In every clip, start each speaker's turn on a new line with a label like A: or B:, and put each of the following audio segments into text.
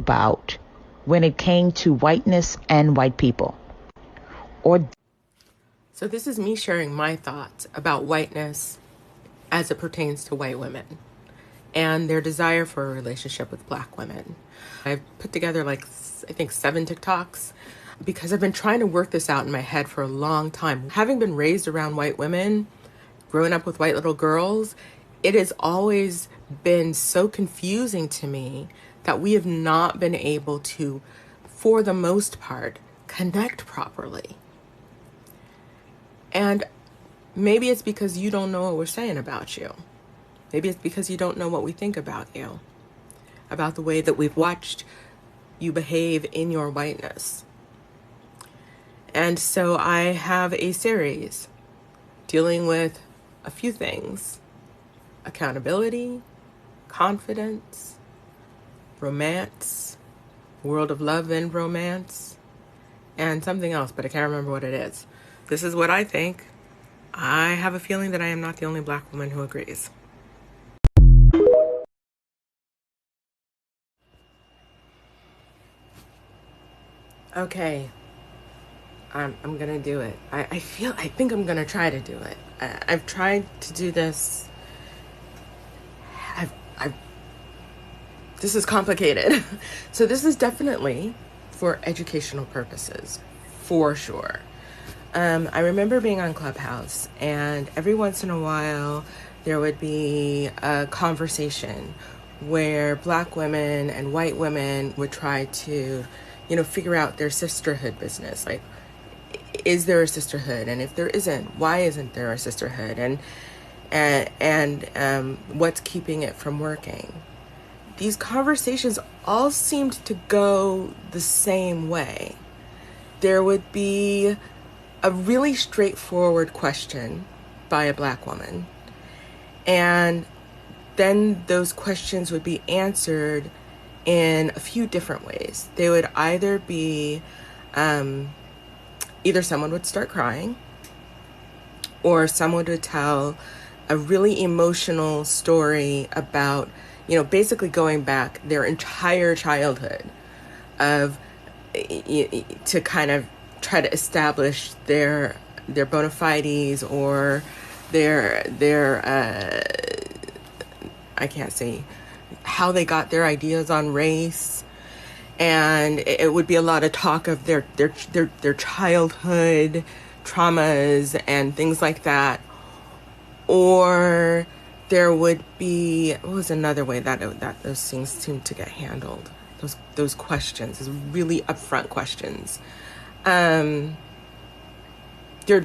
A: about when it came to whiteness and white people?
B: So this is me sharing my thoughts about whiteness as it pertains to white women and their desire for a relationship with black women. I've put together I think 7 TikToks because I've been trying to work this out in my head for a long time. Having been raised around white women, growing up with white little girls, it has always been so confusing to me that we have not been able to, for the most part, connect properly. And maybe it's because you don't know what we're saying about you. Maybe it's because you don't know what we think about you, about the way that we've watched you behave in your whiteness. And so I have a series dealing with a few things: accountability, confidence, romance, world of love and romance, and something else, but I can't remember what it is. This is what I think. I have a feeling that I am not the only black woman who agrees. Okay, I'm gonna do it. I think I'm gonna try to do it. I've tried to do this. This is complicated. So this is definitely for educational purposes, for sure. I remember being on Clubhouse, and every once in a while there would be a conversation where black women and white women would try to, figure out their sisterhood business. Like, is there a sisterhood? And if there isn't, why isn't there a sisterhood? And what's keeping it from working? These conversations all seemed to go the same way. There would be a really straightforward question by a black woman, and then those questions would be answered in a few different ways. They would either be, either someone would start crying, or someone would tell a really emotional story about, basically going back their entire childhood to kind of try to establish their bona fides, or their I can't say how they got their ideas on race. And it would be a lot of talk of their childhood traumas and things like that. Or there would be, what was another way that those things seem to get handled? Those questions, those really upfront questions. There'd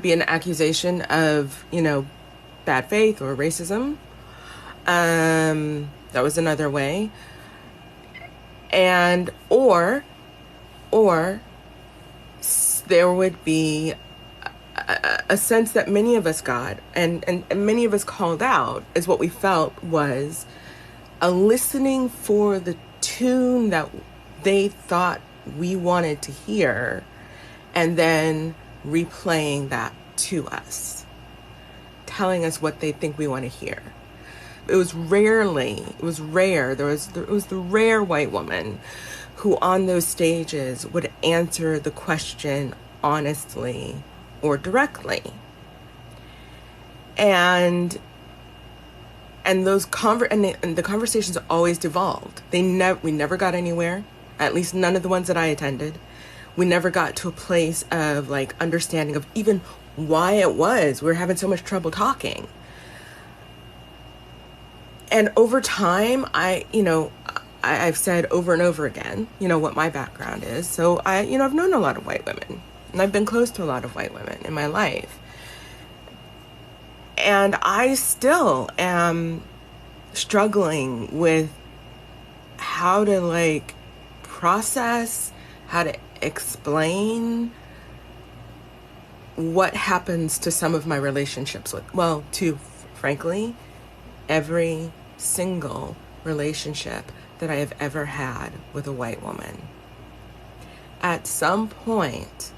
B: be an accusation of, bad faith or racism. That was another way. And or there would be a sense that many of us got and many of us called out, is what we felt was a listening for the tune that they thought we wanted to hear, and then replaying that to us, telling us what they think we want to hear. It was rare. There was the rare white woman who on those stages would answer the question honestly or directly. And the conversations always devolved. We never got anywhere, at least none of the ones that I attended. We never got to a place of understanding of even why it was we were having so much trouble talking. And over time, I've said over and over again, what my background is. So I've known a lot of white women, and I've been close to a lot of white women in my life. And I still am struggling with how to process, how to explain what happens to some of my relationships to, frankly, every single relationship that I have ever had with a white woman. At some point,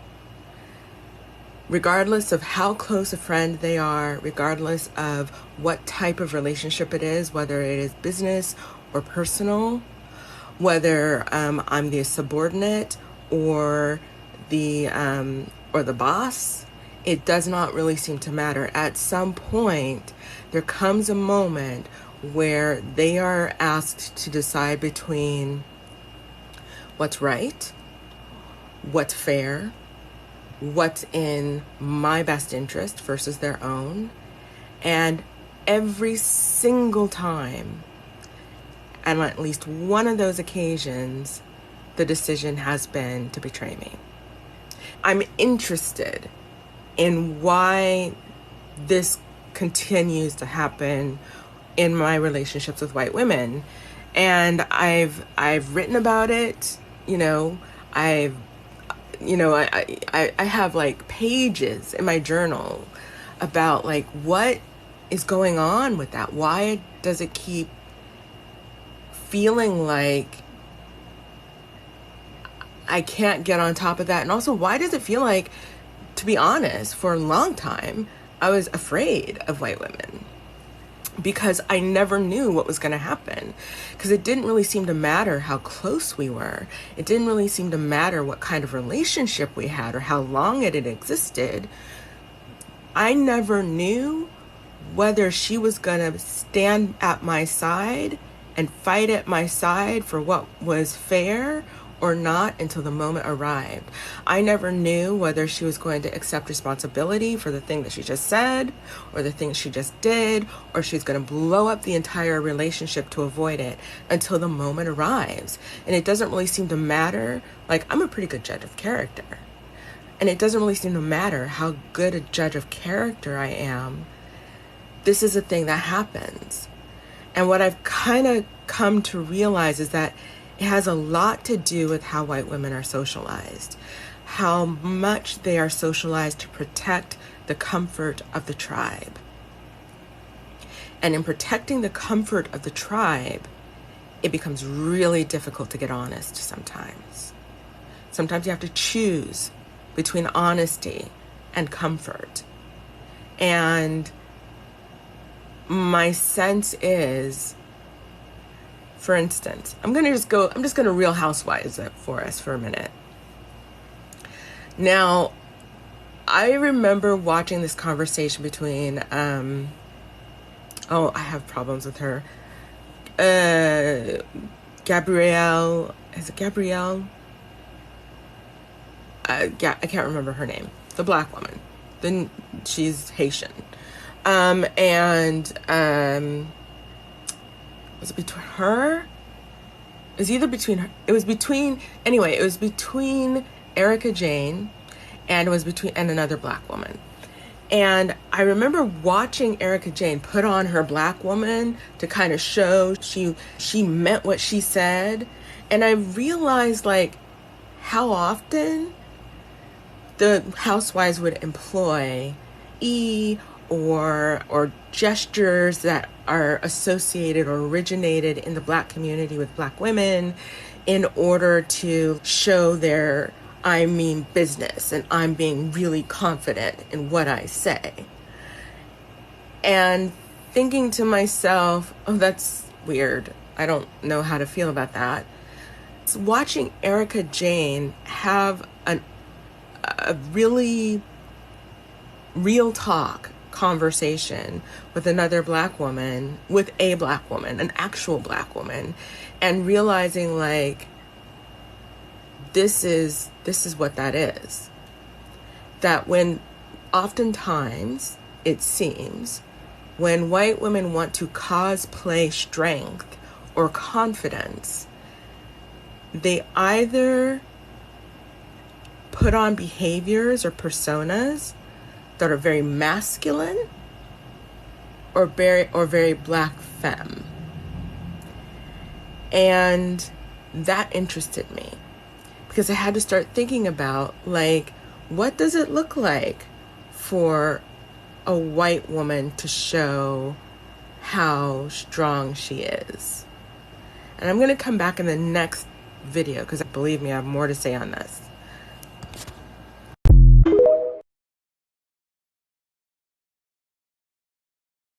B: regardless of how close a friend they are, regardless of what type of relationship it is, whether it is business or personal, whether I'm the subordinate or the boss. It does not really seem to matter. At some point, there comes a moment where they are asked to decide between what's right, what's fair, what's in my best interest versus their own. And every single time, and on at least one of those occasions, the decision has been to betray me. I'm interested in why this continues to happen in my relationships with white women. And I've written about it, I have like pages in my journal about like what is going on with that. Why does it keep feeling like I can't get on top of that? And also, why does it feel like, to be honest, for a long time, I was afraid of white women because I never knew what was going to happen, because it didn't really seem to matter how close we were. It didn't really seem to matter what kind of relationship we had or how long it had existed. I never knew whether she was going to stand at my side and fight at my side for what was fair or not until the moment arrived. I never knew whether she was going to accept responsibility for the thing that she just said or the thing she just did, or she's going to blow up the entire relationship to avoid it until the moment arrives. And it doesn't really seem to matter. Like, I'm a pretty good judge of character. And it doesn't really seem to matter how good a judge of character I am. This is a thing that happens. And what I've kind of come to realize is that it has a lot to do with how white women are socialized, how much they are socialized to protect the comfort of the tribe. And in protecting the comfort of the tribe, it becomes really difficult to get honest sometimes. Sometimes you have to choose between honesty and comfort. And my sense is, for instance, I'm just going to Real Housewives it for us for a minute. Now, I remember watching this conversation between, I have problems with her. Gabrielle, is it Gabrielle? I can't remember her name. The black woman. Then she's Haitian. Was it between her? It was either between her. It was between Erica Jane and another black woman. And I remember watching Erica Jane put on her black woman to kind of show she meant what she said. And I realized like how often the housewives would employ or gestures that are associated or originated in the black community with black women in order to show their I mean business and I'm being really confident in what I say. And thinking to myself, oh, that's weird. I don't know how to feel about that. So watching Erica Jane have a really real talk conversation with another black woman, with a black woman, an actual black woman, and realizing like this is what that is. That when oftentimes it seems when white women want to cosplay strength or confidence, they either put on behaviors or personas that are very masculine or very black femme. And that interested me because I had to start thinking about like, what does it look like for a white woman to show how strong she is? And I'm going to come back in the next video because believe me, I have more to say on this.